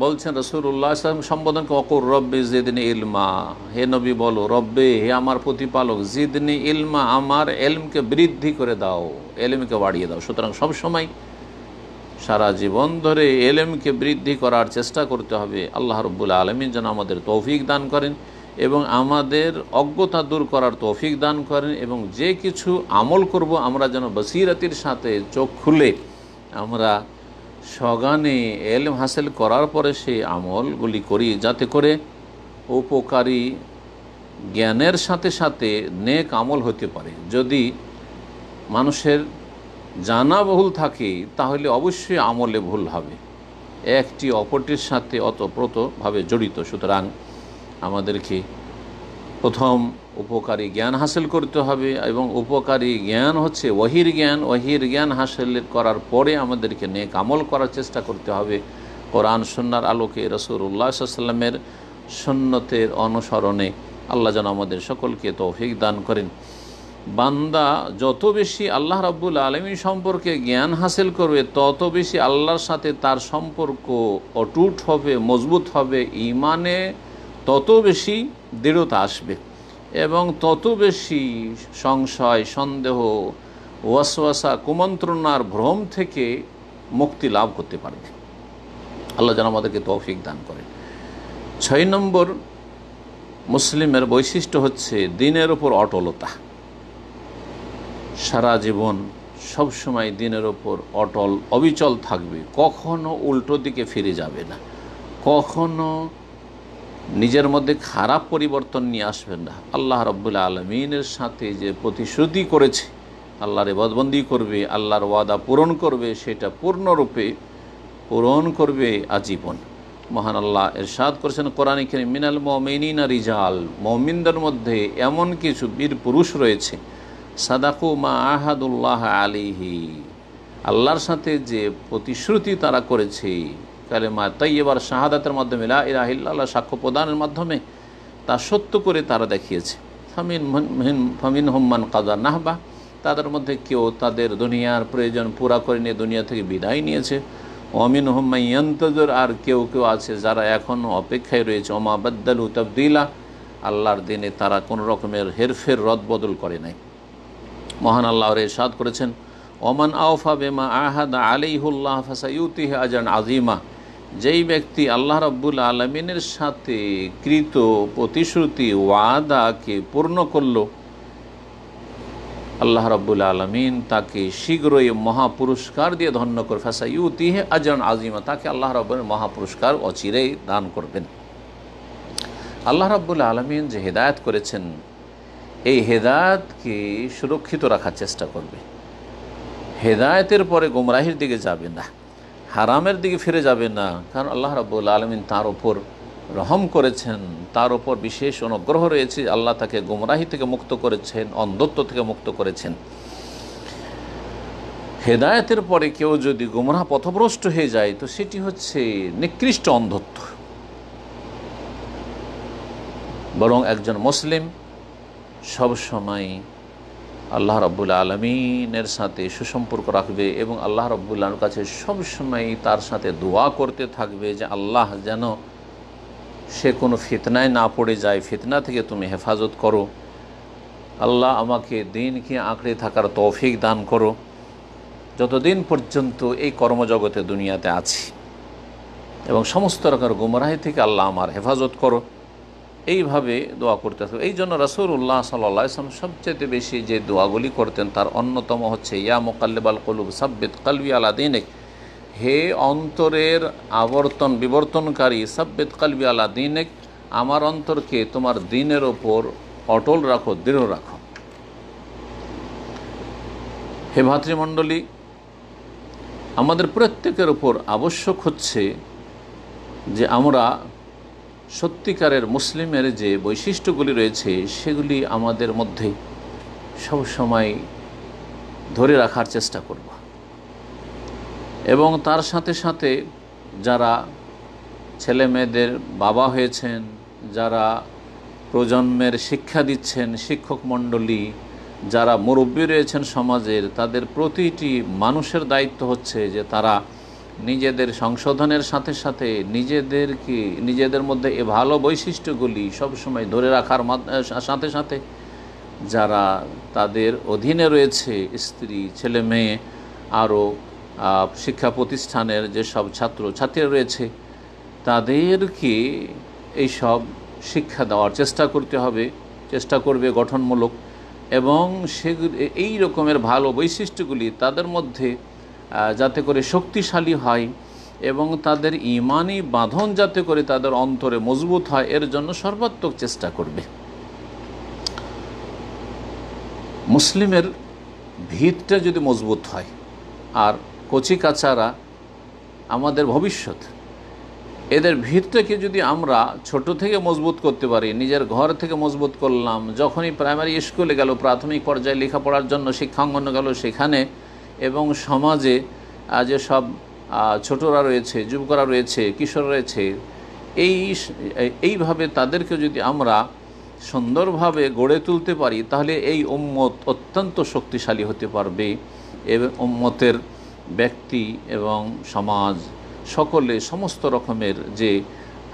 বলছেন রাসূলুল্লাহ সাল্লাল্লাহু আলাইহি ওয়াসাল্লাম সম্বোধন, ওয়াকুর রব্বি জিদনি ইলমা, হে নবী বলো, রব্বে, হে আমার প্রতিপালক, জিদনি ইলমা, আমার এলমকে বৃদ্ধি করে দাও, এলমকে বাড়িয়ে দাও। সুতরাং সবসময় সারা জীবন ধরে এলমকে বৃদ্ধি করার চেষ্টা করতে হবে। আল্লাহ রাব্বুল আলামিন যেন আমাদের তৌফিক দান করেন এবং আমাদের অজ্ঞতা দূর করার তৌফিক দান করেন, এবং যে কিছু আমল করব আমরা যেন বসিরতির সাথে, চোখ খুলে আমরা সগানে এলম হাসিল করার পরে সেই আমলগুলি করি, যাতে করে উপকারী জ্ঞানের সাথে সাথে নেক আমল হতে পারে। যদি মানুষের জানা বহুল থাকে তাহলে অবশ্যই আমলে ভুল হবে, একটি অপরটির সাথে ওতপ্রোতভাবে জড়িত। সুতরাং আমাদেরকে প্রথম উপকারী জ্ঞান হাসিল করতে হবে, এবং উপকারী জ্ঞান হচ্ছে ওয়াহির জ্ঞান। ওয়াহির জ্ঞান হাসিল করার পরে আমাদেরকে নেক আমল করার চেষ্টা করতে হবে কোরআন সুন্নাহর আলোকে, রাসূলুল্লাহ সাল্লাল্লাহু আলাইহি ওয়াসাল্লামের সুন্নতের অনুসরণে। আল্লাহ যেন আমাদের সকলকে তৌফিক দান করেন। বান্দা যত বেশি আল্লাহ রাব্বুল আলামিন সম্পর্কে জ্ঞান হাসিল করবে, তত বেশি আল্লাহর সাথে তার সম্পর্ক অটুট হবে, মজবুত হবে, ঈমানে তত বেশি দৃঢ়তা আসবে, এবং তত বেশি সংশয়, সন্দেহ, ওয়াসওয়াসা, কুমন্ত্রণার ভ্রম থেকে মুক্তি লাভ করতে পারবে। আল্লাহ যেন আমাদেরকে তৌফিক দান করেন। 6 নম্বর মুসলিমের বৈশিষ্ট্য হচ্ছে দ্বীনের উপর অটলতা। সারা জীবন সবসময় দ্বীনের ওপর অটল, অবিচল থাকবে, কখনো উল্টো দিকে ফিরে যাবে না, কখনো নিজের মধ্যে খারাপ পরিবর্তন নিয়ে আসবেন না। আল্লাহ রাব্বুল আলামিনের সাথে যে প্রতিশ্রুতি করেছে আল্লাহর ইবাদতবন্দি করবে, আল্লাহর ওয়াদা পূরণ করবে, সেটা পূর্ণরূপে পূরণ করবে আজীবন। মহান আল্লাহ ইরশাদ করেছেন কোরআনে কারীম, মিনাল মুমিনিনা রিজাল, মুমিনদের মধ্যে এমন কিছু বীর পুরুষ রয়েছে, সাদাকু মা আহাদুল্লাহ আলাইহি, আল্লাহর সাথে যে প্রতিশ্রুতি তারা করেছে কালেমা তাইয়্যিবার শাহাদাতের মাধ্যমে, লা ইলাহা ইল্লাল্লাহ সাক্ষ্য প্রদানের মাধ্যমে, তা সত্য করে তারা দেখিয়েছে। ফামিন হুম্মান কাদা নাহবা, তাদের মধ্যে কেউ তাদের দুনিয়ার প্রয়োজন পুরা করে নিয়ে দুনিয়া থেকে বিদায় নিয়েছে। অমিন হুম্মান ইয়ান্তাযির, আর কেউ কেউ আছে যারা এখনও অপেক্ষায় রয়েছে। ওমা বাদ্দালু তাবদীলা, আল্লাহর দিনে তারা কোনো রকমের হেরফের রদবদল করে নাই। মহান আল্লাহ ইরশাদ করেছেন, ওমান আওফা বিমা আহাদা আলাইহুল্লাহ ফাসায়ুতিহি আজরান আযীমা, যেই ব্যক্তি আল্লাহ রাব্বুল আলামিনের সাথে কৃত প্রতিশ্রুতি ওয়াদাকে পূর্ণ করল, আল্লাহ রাব্বুল আলামিন তাকে শীঘ্রই মহাপুরস্কার দিয়ে ধন্য করে, ফাসায়ুতিহি আজরান আযীমা, তাকে আল্লাহ রাব্বুল মহাপুরস্কার অচিরেই দান করবেন। আল্লাহ রাব্বুল আলামিন যে হেদায়েত করেছেন, এই হেদায়েতকে সুরক্ষিত রাখার চেষ্টা করবে। হেদায়েতের পরে গোমরাহির দিকে যাবে না, হারামের দিকে ফিরে যাবে না, কারণ আল্লাহ রাব্বুল আলামিন তার ওপর রহম করেছেন, তার ওপর বিশেষ অনুগ্রহ রয়েছে। আল্লাহ তাকে গোমরাহি থেকে মুক্ত করেছেন, অন্ধত্ব থেকে মুক্ত করেছেন। হেদায়েতের পরে কেউ যদি গোমরাহ পথভ্রষ্ট হয়ে যায়, তো সেটি হচ্ছে নিকৃষ্ট অন্ধত্ব। বরং একজন মুসলিম সব সময় আল্লাহ রাব্বুল আলামিনের সাথে সুসম্পর্ক রাখবে এবং আল্লাহ রাব্বুল আলামিনের কাছে সব সময় তার সাথে দোয়া করতে থাকবে যে আল্লাহ যেন সে কোনো ফিতনায় না পড়ে যায়, ফিতনা থেকে তুমি হেফাজত করো। আল্লাহ আমাকে দিনকে আঁকড়ে থাকার তৌফিক দান করো যতদিন পর্যন্ত এই কর্মজগতে দুনিয়াতে আছি, এবং সমস্ত রকমের গুমরাহি থেকে আল্লাহ আমার হেফাজত করো। এইভাবে দোয়া করতে থাকবে। এই জন্য রাসূলুল্লাহ সাল্লাল্লাহু আলাইহি ওয়াসাল্লাম সবচেয়ে বেশি যে দোয়াগুলি করতেন তার অন্যতম হচ্ছে, ইয়া মুকাল্লিবাল কুলুব সাব্বিত কলবি আলা দীনিক, হে অন্তরের আবর্তন বিবর্তনকারী, সাব্বিত কলবি আলা দীনিক, আমার অন্তরকে তোমার দ্বীনের ওপর অটল রাখো, দৃঢ় রাখো। হে ভাতৃমণ্ডলী, আমাদের প্রত্যেকের উপর আবশ্যক হচ্ছে যে আমরা সত্যিকারের মুসলিমের যে বৈশিষ্ট্যগুলি রয়েছে সেগুলি আমাদের মধ্যে সবসময় ধরে রাখার চেষ্টা করব, এবং তার সাথে সাথে যারা ছেলে মেয়েদের বাবা হয়েছেন, যারা প্রজন্মের শিক্ষা দিচ্ছেন, শিক্ষক মণ্ডলী, যারা মুরব্বী রয়েছেন সমাজের, তাদের প্রতিটি মানুষের দায়িত্ব হচ্ছে যে তারা নিজেদের সংশোধনের সাথে সাথে নিজেদের মধ্যে এ ভালো বৈশিষ্ট্যগুলি সবসময় ধরে রাখার সাথে সাথে যারা তাদের অধীনে রয়েছে, স্ত্রী, ছেলে মেয়ে, আরও শিক্ষা প্রতিষ্ঠানের যেসব ছাত্রছাত্রীরা রয়েছে, তাদেরকে এই সব শিক্ষা দেওয়ার চেষ্টা করবে গঠনমূলক, এবং এই রকমের ভালো বৈশিষ্ট্যগুলি তাদের মধ্যে যাতে করে শক্তিশালী হয় এবং তাদের ঈমানি বাঁধন যাতে করে তাদের অন্তরে মজবুত হয়, এর জন্য সর্বাত্মক চেষ্টা করবে। মুসলিমের ভিতটা যদি মজবুত হয়, আর কচি কাচারা আমাদের ভবিষ্যৎ, এদের ভিতটাকে যদি আমরা ছোট থেকে মজবুত করতে পারি, নিজের ঘর থেকে মজবুত করলাম, যখনই প্রাইমারি স্কুলে গেল, প্রাথমিক পর্যায়ে লেখাপড়ার জন্য শিক্ষাঙ্গনে গেল সেখানে, এবং সমাজে যেসব ছোটরা রয়েছে, যুবকরা রয়েছে, কিশোর রয়েছে, এইভাবে তাদেরকে যদি আমরা সুন্দরভাবে গড়ে তুলতে পারি, তাহলে এই উম্মত অত্যন্ত শক্তিশালী হতে পারবে এবং উম্মতের ব্যক্তি এবং সমাজ সকলে সমস্ত রকমের যে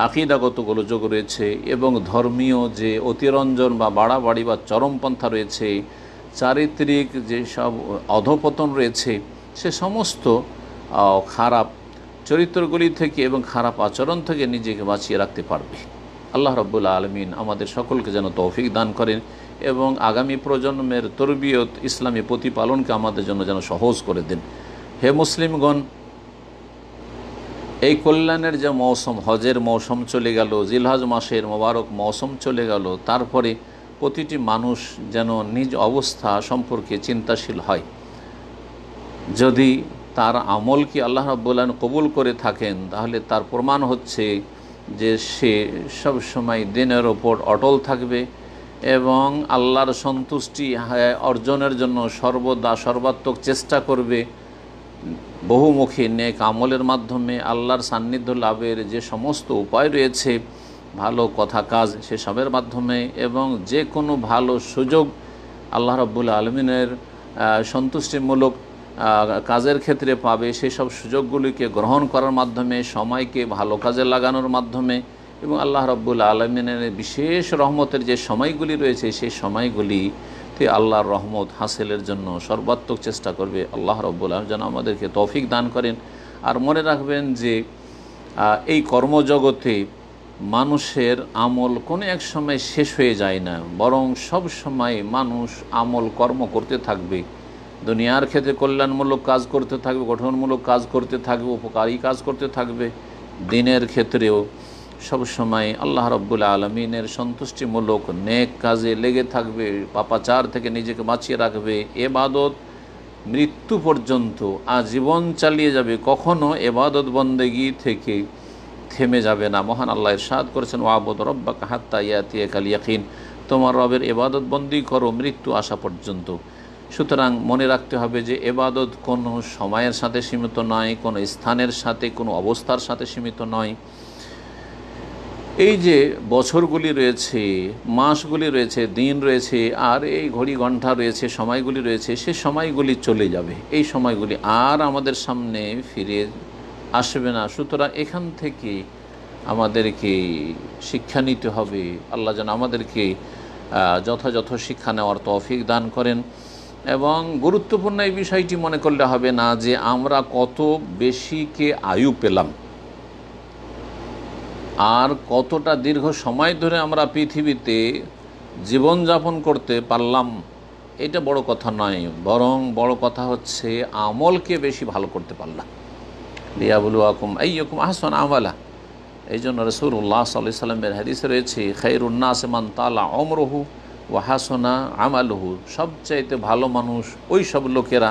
আকীদাগত গোলযোগ রয়েছে এবং ধর্মীয় যে অতিরঞ্জন বা বাড়াবাড়ি বা চরমপন্থা রয়েছে, চারিত্রিক যে সব অধঃপতন রয়েছে, সে সমস্ত খারাপ চরিত্রগুলি থেকে এবং খারাপ আচরণ থেকে নিজেকে বাঁচিয়ে রাখতে পারবে। আল্লাহ রাব্বুল আলামিন আমাদের সকলকে যেন তৌফিক দান করেন এবং আগামী প্রজন্মের তরবিয়ত ইসলামী প্রতিপালনকে আমাদের জন্য যেন সহজ করে দেন। হে মুসলিমগণ, এই কল্যাণের যে মৌসুম, হজের মৌসুম চলে গেল, জিলহজ মাসের মোবারক মৌসুম চলে গেল, তারপরে প্রতিটি মানুষ যেন নিজ অবস্থা সম্পর্কে চিন্তাশীল হয়। যদি তার আমলকে আল্লাহ রাব্বুল আলামিন কবুল করে থাকেন, তাহলে তার প্রমাণ হচ্ছে যে সে সব সময় দিনের ওপর অটল থাকবে এবং আল্লাহর সন্তুষ্টি অর্জনের জন্য সর্বদা সর্বাত্মক চেষ্টা করবে। বহুমুখী নেক আমলের মাধ্যমে আল্লাহর সান্নিধ্য লাভের যে সমস্ত উপায় রয়েছে, ভালো কথা কাজ সেসবের মাধ্যমে, এবং যে কোনো ভালো সুযোগ আল্লাহ রাব্বুল আলামিনের সন্তুষ্টিমূলক কাজের ক্ষেত্রে পাবে, সেসব সুযোগগুলিকে গ্রহণ করার মাধ্যমে, সময়কে ভালো কাজে লাগানোর মাধ্যমে, এবং আল্লাহ রাব্বুল আলামিনের বিশেষ রহমতের যে সময়গুলি রয়েছে সেই সময়গুলিতে আল্লাহর রহমত হাসিলের জন্য সর্বাত্মক চেষ্টা করবে। আল্লাহ রাব্বুল আলামিন যেন আমাদেরকে তৌফিক দান করেন। আর মনে রাখবেন যে এই কর্মজগতে মানুষের আমল কোনো এক সময় শেষ হয়ে যায় না, বরং সব সময় মানুষ আমল কর্ম করতে থাকবে। দুনিয়ার ক্ষেত্রে কল্যাণমূলক কাজ করতে থাকবে, গঠনমূলক কাজ করতে থাকবে, উপকারী কাজ করতে থাকবে। দিনের ক্ষেত্রেও সব সময় আল্লাহ রাব্বুল আলামিনের সন্তুষ্টিমূলক নেক কাজে লেগে থাকবে, পাপাচার থেকে নিজেকে বাঁচিয়ে রাখবে। ইবাদত মৃত্যু পর্যন্ত আজীবন চালিয়ে যাবে, কখনো ইবাদত বন্দেগী থেকে থেমে যাবে না। মহান আল্লাহ ইরশাদ করেছেন, ওয়াবুদ রাব্বাকা হাত্তা ইয়াতিয়াকাল ইয়াকিন, তোমার রবের ইবাদত বন্দি করো মৃত্যু আসা পর্যন্ত। সুতরাং মনে রাখতে হবে যে ইবাদত কোনো সময়ের সাথে সীমিত নয়, কোনো স্থানের সাথে, কোনো অবস্থার সাথে সীমিত নয়। এই যে বছরগুলি রয়েছে, মাসগুলি রয়েছে, দিন রয়েছে, আর এই ঘড়ি ঘন্টা রয়েছে, সময়গুলি রয়েছে, সে সময়গুলি চলে যাবে, এই সময়গুলি আর আমাদের সামনে ফিরে আসবে না। সুতরাং এখান থেকে আমাদেরকে শিক্ষা নিতে হবে। আল্লাহ যেন আমাদেরকে যথাযথ শিক্ষা নেওয়ার তৌফিক দান করেন। এবং গুরুত্বপূর্ণ এই বিষয়টি মনে করলে হবে না যে আমরা কত বেশিকে আয়ু পেলাম আর কতটা দীর্ঘ সময় ধরে আমরা পৃথিবীতে জীবনযাপন করতে পারলাম, এটা বড় কথা নয়, বরং বড় কথা হচ্ছে আমলকে বেশি ভালো করতে পারলাম। লিয়াবলুয়াকুম আইয়ুকুম আহসানু আমালা। এই জন্য রাসূলুল্লাহ সাল্লাল্লাহু আলাইহি ওয়াসাল্লামের হাদিসে রয়েছে, খায়রুন নাস মান তালা উমরুহু ওয়া হাসানা আমালুহু। সবচাইতে ভালো মানুষ ওই সব লোকেরা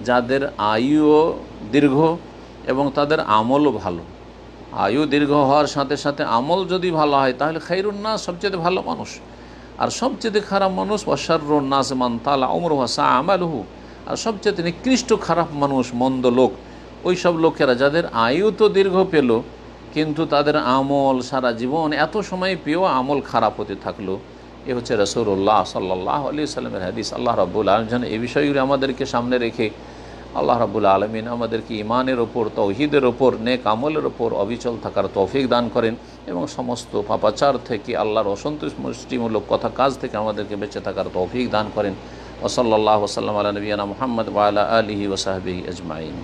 যাদের আয়ু দীর্ঘ এবং তাদের আমলও ভালো। আয়ু দীর্ঘ হওয়ার সাথে সাথে আমল যদি ভালো হয় তাহলে খায়রুন নাস সবচেয়ে ভালো মানুষ। আর সবচেয়ে খারাপ মানুষ ওয়া শাররুন নাস মান তালা উমরুহু ওয়া সাআ আমালুহু। আর সবচেয়ে নিকৃষ্ট খারাপ মানুষ, মন্দ লোক ওই সব লোকেরা যাদের আয়ু তো দীর্ঘ পেল কিন্তু তাদের আমল সারা জীবন এত সময় পেয়েও আমল খারাপ হতে থাকলো। এ হচ্ছে রাসূলুল্লাহ সাল্লাল্লাহু আলাইহি ওয়াসাল্লামের হাদিস। আল্লাহ রাব্বুল আলামিন এই বিষয়গুলি আমাদেরকে সামনে রেখে আল্লাহ রাব্বুল আলামিন আমাদেরকে ঈমানের ওপর, তাওহীদের ওপর, নেক আমলের ওপর অবিচল থাকার তৌফিক দান করেন এবং সমস্ত পাপাচার থেকে, আল্লাহর অসন্তুষ্টিমূলক কথা কাজ থেকে আমাদেরকে বেঁচে থাকার তৌফিক দান করেন। ওয়া সাল্লাল্লাহু ওয়া সাল্লাম আলা নবিয়িনা মুহাম্মদ ওয়া আলা আলিহি ওয়া সাহবিহি আজমাইন।